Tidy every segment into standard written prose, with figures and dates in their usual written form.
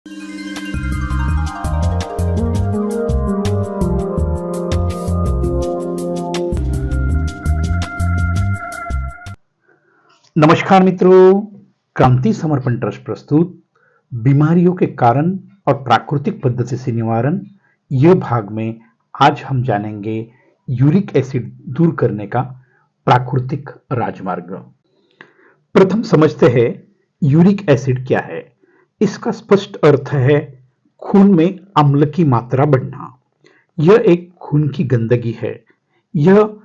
नमस्कार मित्रों, क्रांति समर्पण ट्रस्ट प्रस्तुत बीमारियों के कारण और प्राकृतिक पद्धति से निवारण यह भाग में आज हम जानेंगे यूरिक एसिड दूर करने का प्राकृतिक राजमार्ग। प्रथम समझते हैं यूरिक एसिड क्या है। इसका स्पष्ट अर्थ है खून में अम्ल की मात्रा बढ़ना। यह एक खून की गंदगी है। यह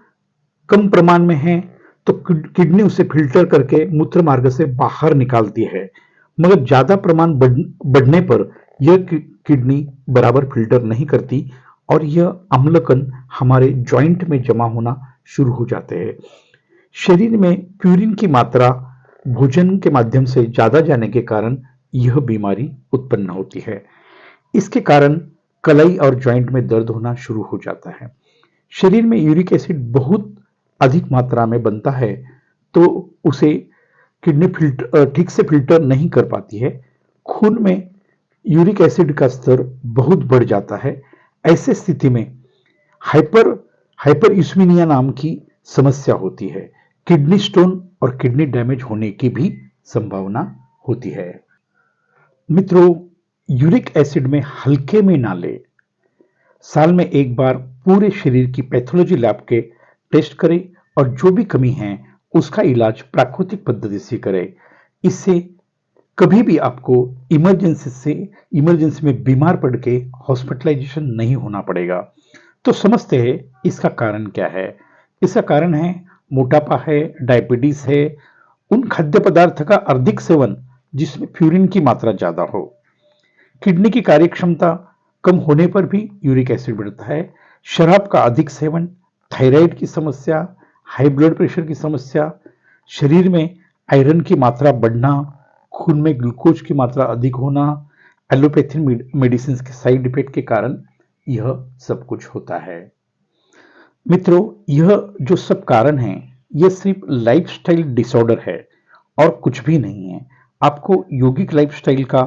कम प्रमाण में है तो किडनी उसे फिल्टर करके मूत्र मार्ग से बाहर निकालती है, मगर ज्यादा प्रमाण बढ़ने पर यह किडनी बराबर फिल्टर नहीं करती और यह अम्लकण हमारे जॉइंट में जमा होना शुरू हो जाते हैं। शरीर में प्यूरिन की मात्रा भोजन के माध्यम से ज्यादा जाने के कारण यह बीमारी उत्पन्न होती है। इसके कारण कलाई और जॉइंट में दर्द होना शुरू हो जाता है। शरीर में यूरिक एसिड बहुत अधिक मात्रा में बनता है तो उसे किडनी ठीक से फिल्टर नहीं कर पाती है। खून में यूरिक एसिड का स्तर बहुत बढ़ जाता है। ऐसे स्थिति में हाइपरयूरेमिया नाम की समस्या होती है। किडनी स्टोन और किडनी डैमेज होने की भी संभावना होती है। मित्रों, यूरिक एसिड में हल्के में ना ले। साल में एक बार पूरे शरीर की पैथोलॉजी लैब के टेस्ट करें और जो भी कमी है उसका इलाज प्राकृतिक पद्धति से करें। इससे कभी भी आपको इमरजेंसी में बीमार पड़ के हॉस्पिटलाइजेशन नहीं होना पड़ेगा। तो समझते हैं इसका कारण क्या है। इसका कारण है मोटापा है, डायबिटीज है, उन खाद्य पदार्थ का अधिक सेवन जिसमें फ्यूरिन की मात्रा ज्यादा हो। किडनी की कार्यक्षमता कम होने पर भी यूरिक एसिड बढ़ता है। शराब का अधिक सेवन, थायराइड की समस्या, हाई ब्लड प्रेशर की समस्या, शरीर में आयरन की मात्रा बढ़ना, खून में ग्लूकोज की मात्रा अधिक होना, एलोपैथी मेडिसिन के साइड इफेक्ट के कारण यह सब कुछ होता है। मित्रों, यह जो सब कारण है यह सिर्फ लाइफस्टाइल डिसऑर्डर है और कुछ भी नहीं है। आपको यौगिक लाइफस्टाइल का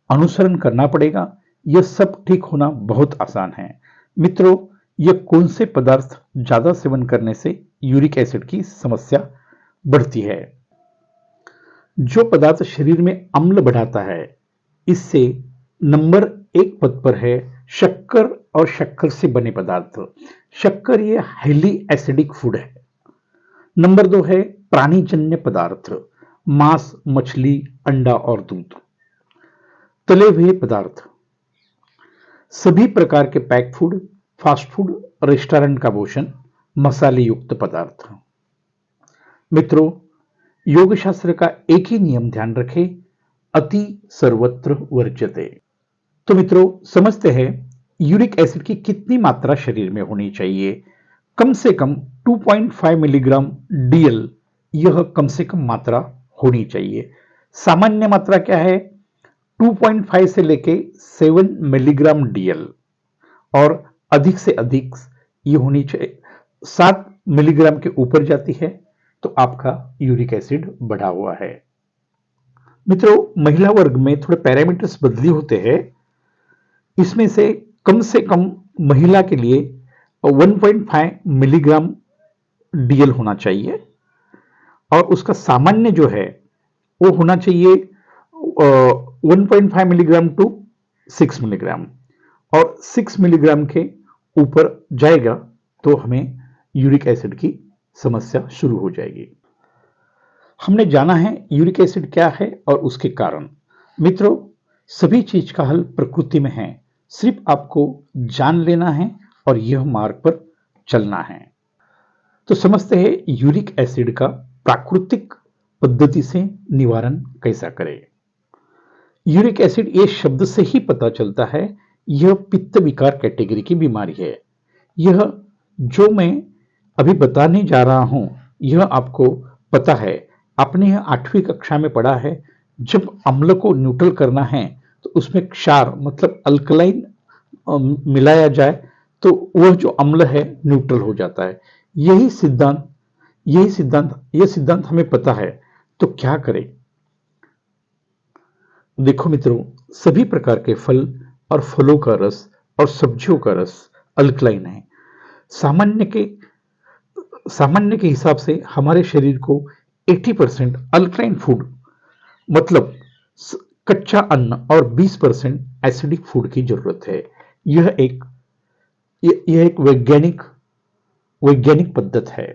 अनुसरण करना पड़ेगा। यह सब ठीक होना बहुत आसान है। मित्रों, यह कौन से पदार्थ ज्यादा सेवन करने से यूरिक एसिड की समस्या बढ़ती है? जो पदार्थ शरीर में अम्ल बढ़ाता है, इससे नंबर 1 पद पर है शक्कर और शक्कर से बने पदार्थ। शक्कर ये हाईली एसिडिक फूड है। नंबर 2 है प्राणीजन्य पदार्थ, मांस, मछली, अंडा और दूध। तले हुए पदार्थ, सभी प्रकार के pack food, fast food, restaurant का भोजन, मसाले युक्त पदार्थ। मित्रों, योग शास्त्र का एक ही नियम ध्यान रखें, अति सर्वत्र वर्ज्यते। तो मित्रों, समझते हैं यूरिक एसिड की कितनी मात्रा शरीर में होनी चाहिए। कम से कम 2.5 मिलीग्राम डीएल, यह कम से कम मात्रा होनी चाहिए। सामान्य मात्रा क्या है? 2.5 से लेके 7 मिलीग्राम डीएल और अधिक से अधिक ये होनी चाहिए। 7 मिलीग्राम के ऊपर जाती है तो आपका यूरिक एसिड बढ़ा हुआ है। मित्रों, महिला वर्ग में थोड़े पैरामीटर्स बदली होते हैं। इसमें से कम महिला के लिए 1.5 मिलीग्राम डीएल होना चाहिए और उसका सामान्य जो है वो होना चाहिए 1.5 मिलीग्राम टू 6 मिलीग्राम, और 6 मिलीग्राम के ऊपर जाएगा तो हमें यूरिक एसिड की समस्या शुरू हो जाएगी। हमने जाना है यूरिक एसिड क्या है और उसके कारण। मित्रों, सभी चीज का हल प्रकृति में है, सिर्फ आपको जान लेना है और यह मार्ग पर चलना है। तो समझते हैं यूरिक एसिड का प्राकृतिक पद्धति से निवारण कैसा करें। यूरिक एसिड ये शब्द से ही पता चलता है यह पित्त विकार कैटेगरी की बीमारी है। यह जो मैं अभी बताने जा रहा हूं यह आपको पता है, आपने यह 8वीं कक्षा में पढ़ा है। जब अम्ल को न्यूट्रल करना है तो उसमें क्षार मतलब अल्कलाइन मिलाया जाए तो वह जो अम्ल है न्यूट्रल हो जाता है। यह सिद्धांत हमें पता है। तो क्या करें? देखो मित्रों, सभी प्रकार के फल और फलों का रस और सब्जियों का रस अल्कलाइन है। सामान्य के सामान्य के हिसाब से हमारे शरीर को 80% अल्कलाइन फूड मतलब कच्चा अन्न और 20% एसिडिक फूड की जरूरत है। यह एक यह एक वैज्ञानिक वैज्ञानिक पद्धत है।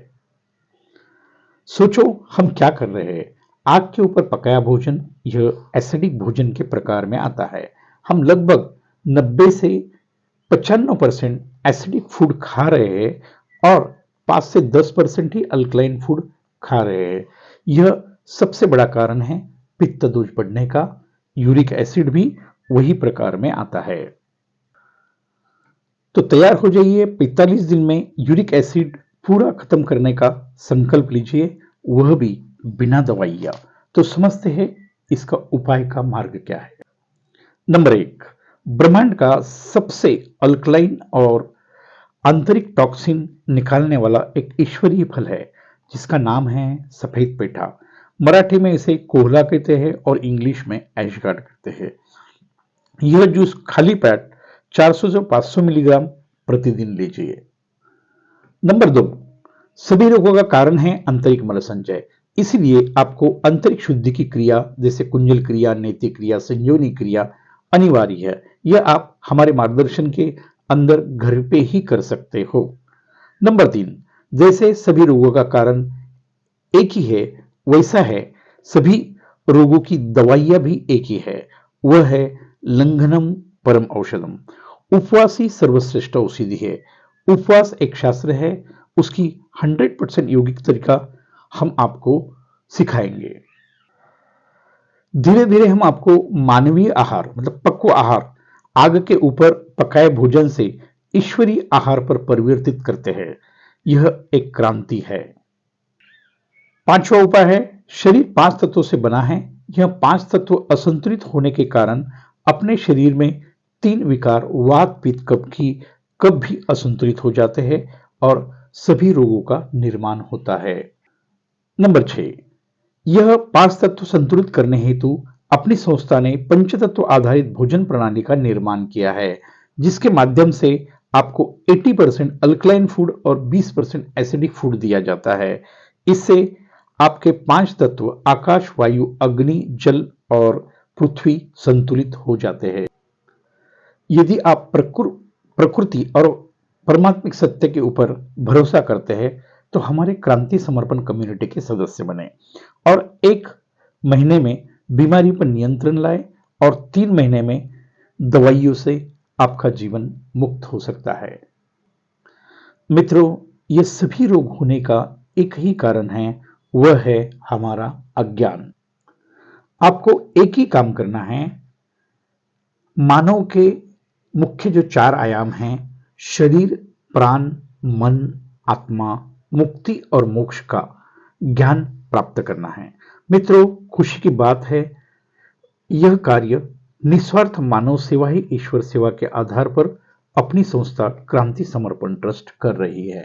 सोचो हम क्या कर रहे हैं। आग के ऊपर पकाया भोजन यह एसिडिक भोजन के प्रकार में आता है। हम लगभग 90 से 95% एसिडिक फूड खा रहे हैं और 5 से 10% ही अल्कलाइन फूड खा रहे हैं। यह सबसे बड़ा कारण है पित्त दोष बढ़ने का। यूरिक एसिड भी वही प्रकार में आता है। तो तैयार हो जाइए, 45 दिन में यूरिक एसिड पूरा खत्म करने का संकल्प लीजिए, वह भी बिना दवाइयां। तो समझते हैं इसका उपाय का मार्ग क्या है। नंबर 1, ब्रह्मांड का सबसे अल्कलाइन और आंतरिक टॉक्सिन निकालने वाला एक ईश्वरीय फल है जिसका नाम है सफेद पेठा। मराठी में इसे कोहला कहते हैं और इंग्लिश में ऐशगार्ड कहते हैं। यह जूस खाली पेट 400 से 500 मिलीग्राम प्रतिदिन लीजिए। नंबर 2, सभी रोगों का कारण है आंतरिक मल संचय, इसलिए आपको आंतरिक शुद्धि की क्रिया जैसे कुंजल क्रिया, नेति क्रिया, संयोनी क्रिया अनिवार्य है। यह आप हमारे मार्गदर्शन के अंदर घर पे ही कर सकते हो। नंबर 3, जैसे सभी रोगों का कारण एक ही है, वैसा है सभी रोगों की दवाइयां भी एक ही है, वह है लंघनम परम औषधम। उपवास ही सर्वश्रेष्ठ औषधि है। उपवास एक शास्त्र है, उसकी 100% यौगिक तरीका हम आपको सिखाएंगे। धीरे धीरे हम आपको मानवीय आहार मतलब पक्व आहार, आग के ऊपर पकाए भोजन से ईश्वरीय आहार पर परिवर्तित करते हैं। यह एक क्रांति है। पांचवा उपाय है, शरीर 5 तत्वों से बना है। यह 5 तत्व असंतुलित होने के कारण अपने शरीर में 3 विकार वात पित्त कफ की कब भी असंतुलित हो जाते हैं और सभी रोगों का निर्माण होता है। नंबर 6, यह 5 तत्व संतुलित करने हेतु अपनी संस्था ने पंचतत्व आधारित भोजन प्रणाली का निर्माण किया है जिसके माध्यम से आपको 80% अल्कलाइन फूड और 20% एसिडिक फूड दिया जाता है। इससे आपके 5 तत्व आकाश, वायु, अग्नि, जल और पृथ्वी संतुलित हो जाते हैं। यदि आप प्रकृति और परमात्मिक सत्य के ऊपर भरोसा करते हैं तो हमारे क्रांति समर्पण कम्युनिटी के सदस्य बने और 1 महीने में बीमारी पर नियंत्रण लाए और 3 महीने में दवाइयों से आपका जीवन मुक्त हो सकता है। मित्रों, ये सभी रोग होने का एक ही कारण है, वह है हमारा अज्ञान। आपको एक ही काम करना है। मानव के मुख्य जो 4 आयाम हैं, शरीर, प्राण, मन, आत्मा, मुक्ति और मोक्ष का ज्ञान प्राप्त करना है। मित्रों, खुशी की बात है, यह कार्य निस्वार्थ मानव सेवा ही ईश्वर सेवा के आधार पर अपनी संस्था क्रांति समर्पण ट्रस्ट कर रही है।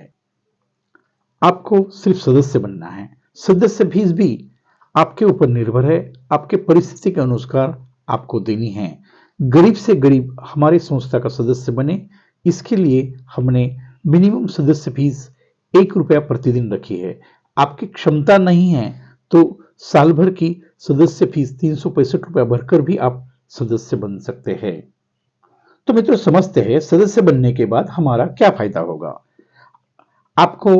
आपको सिर्फ सदस्य बनना है। सदस्य फीस भी आपके ऊपर निर्भर है, आपके परिस्थिति के अनुसार आपको देनी है। गरीब से गरीब हमारी संस्था का सदस्य बने, इसके लिए हमने मिनिमम सदस्य फीस 1 रुपया प्रतिदिन रखी है। आपकी क्षमता नहीं है तो साल भर की सदस्य फीस 365 रुपया भरकर भी आप सदस्य बन सकते हैं। तो मित्रों, समझते हैं सदस्य बनने के बाद हमारा क्या फायदा होगा। आपको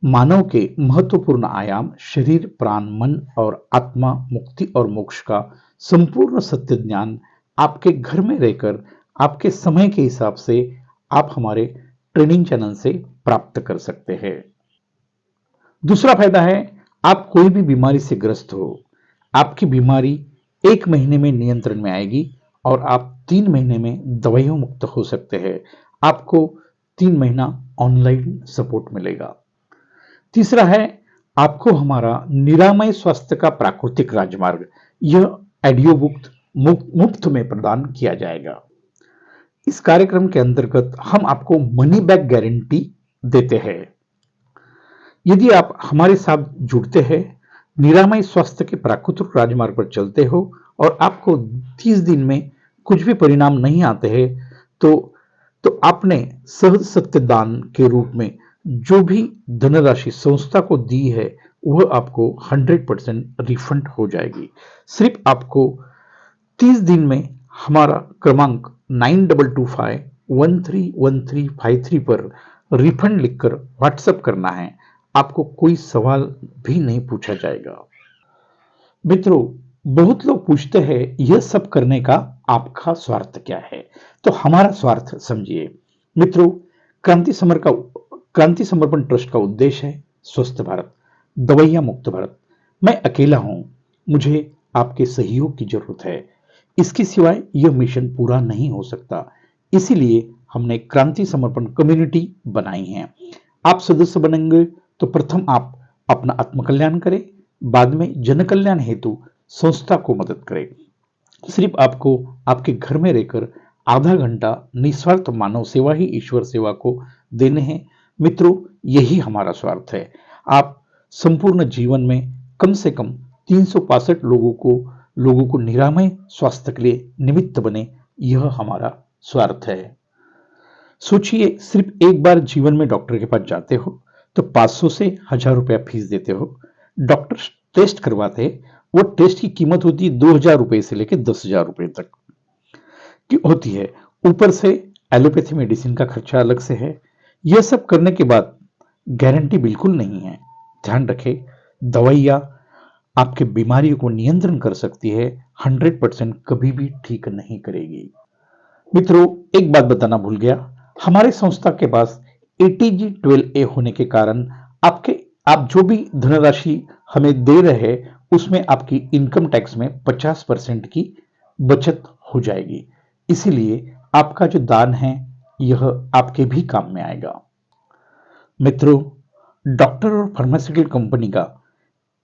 मानव के महत्वपूर्ण आयाम शरीर, प्राण, मन और आत्मा, मुक्ति और मोक्ष का संपूर्ण सत्य ज्ञान आपके घर में रहकर आपके समय के हिसाब से आप हमारे ट्रेनिंग चैनल से प्राप्त कर सकते हैं। दूसरा फायदा है, आप कोई भी बीमारी से ग्रस्त हो, आपकी बीमारी 1 महीने में नियंत्रण में आएगी और आप 3 महीने में दवाइयों मुक्त हो सकते हैं। आपको 3 महीना ऑनलाइन सपोर्ट मिलेगा। तीसरा है, आपको हमारा निरामय स्वास्थ्य का प्राकृतिक राजमार्ग, यह ऑडियो बुक मुफ्त में प्रदान किया जाएगा। इस कार्यक्रम के अंतर्गत हम आपको मनी बैक गारंटी देते हैं। यदि आप हमारे साथ जुड़ते हैं, निरामय स्वास्थ्य के प्राकृतिक राजमार्ग पर चलते हो और आपको 30 दिन में कुछ भी परिणाम नहीं आते हैं, तो आपने सहज सत्य दान के रूप में जो भी धनराशि संस्था को दी है वह आपको 100% रिफंड हो जाएगी। सिर्फ आपको 30 दिन में हमारा क्रमांक 9225131353 पर रिफंड लिखकर व्हाट्सएप करना है। आपको कोई सवाल भी नहीं पूछा जाएगा। मित्रों, बहुत लोग पूछते हैं यह सब करने का आपका स्वार्थ क्या है? तो हमारा स्वार्थ समझिए। मित्रों, क्रांति समर्पण ट्रस्ट का उद्देश्य है स्वस्थ भारत, दवाइयां मुक्त भारत। मैं अकेला हूं, मुझे आपके सहयोग की जरूरत है। इसके सिवाय यह मिशन पूरा नहीं हो सकता। इसीलिए हमने क्रांति समर्पण कम्युनिटी बनाई है। आप सदस्य बनेंगे तो प्रथम आप अपना आत्मकल्याण करें, बाद में जन कल्याण हेतु संस्था को मदद करें। सिर्फ आपको आपके घर में रहकर आधा घंटा निस्वार्थ मानव सेवा ही ईश्वर सेवा को देने हैं। मित्रों, यही हमारा स्वार्थ है। आप संपूर्ण जीवन में कम से कम 365 लोगों को निरामय स्वास्थ्य के लिए निमित्त बने, यह हमारा स्वार्थ है। सोचिए, सिर्फ एक बार जीवन में डॉक्टर के पास जाते हो तो 500 से 1000 रुपया फीस देते हो। डॉक्टर टेस्ट करवाते, वो टेस्ट की कीमत होती है 2000 रुपए से लेकर 10,000 रुपए तक की होती है। ऊपर से एलोपैथी मेडिसिन का खर्चा अलग से है। यह सब करने के बाद गारंटी बिल्कुल नहीं है। ध्यान रखें, दवाइयां आपके बीमारियों को नियंत्रण कर सकती है, 100% कभी भी ठीक नहीं करेगी। मित्रों, एक बात बताना भूल गया, हमारे संस्था के पास ATG 12A होने के कारण आप जो भी धनराशि हमें दे रहे हैं उसमें आपकी इनकम टैक्स में 50% की बचत हो जाएगी। इसीलिए आपका जो दान है यह आपके भी काम में आएगा। मित्रों, डॉक्टर और फार्मास्यूटिकल कंपनी का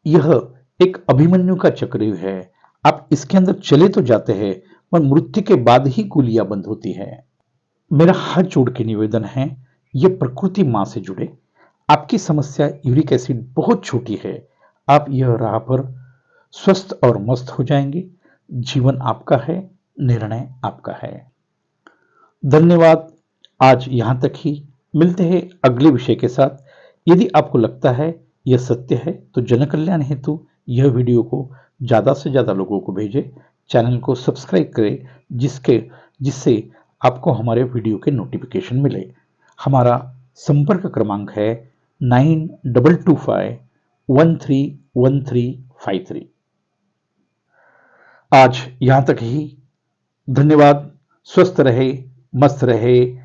यह एक अभिमन्यु का चक्रव्यूह है। आप इसके अंदर चले तो जाते हैं पर मृत्यु के बाद ही गोलियां बंद होती है। मेरा हाथ जोड़ के निवेदन है, यह प्रकृति मां से जुड़े। आपकी समस्या यूरिक एसिड बहुत छोटी है। आप यह राह पर स्वस्थ और मस्त हो जाएंगे। जीवन आपका है, निर्णय आपका है। धन्यवाद। आज यहां तक ही। मिलते हैं अगले विषय के साथ। यदि आपको लगता है यह सत्य है तो जन कल्याण हेतु यह वीडियो को ज्यादा से ज्यादा लोगों को भेजें। चैनल को सब्सक्राइब करें जिससे आपको हमारे वीडियो के नोटिफिकेशन मिले। हमारा संपर्क क्रमांक है 9225131353। आज यहां तक ही। धन्यवाद। स्वस्थ रहे, मस्त रहे,